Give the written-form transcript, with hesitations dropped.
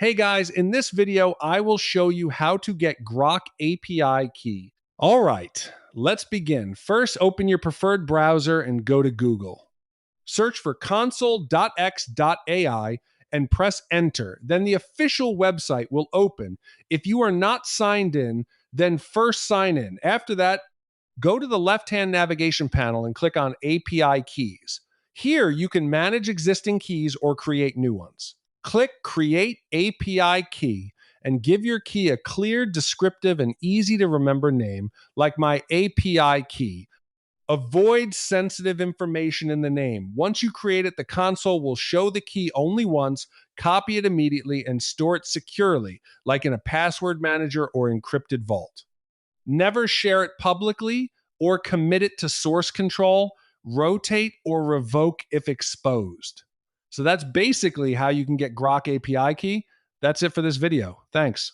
Hey guys, in this video, I will show you how to get Grok API key. All right, let's begin. First, open your preferred browser and go to Google. Search for console.x.ai and press enter. Then the official website will open. If you are not signed in, then first sign in. After that, go to the left-hand navigation panel and click on API keys. Here, you can manage existing keys or create new ones. Click Create API Key and give your key a clear, descriptive, and easy to remember name, like my API key. Avoid sensitive information in the name. Once you create it, the console will show the key only once, copy it immediately, and store it securely, like in a password manager or encrypted vault. Never share it publicly or commit it to source control. Rotate or revoke if exposed. So that's basically how you can get Grok API key. That's it for this video. Thanks.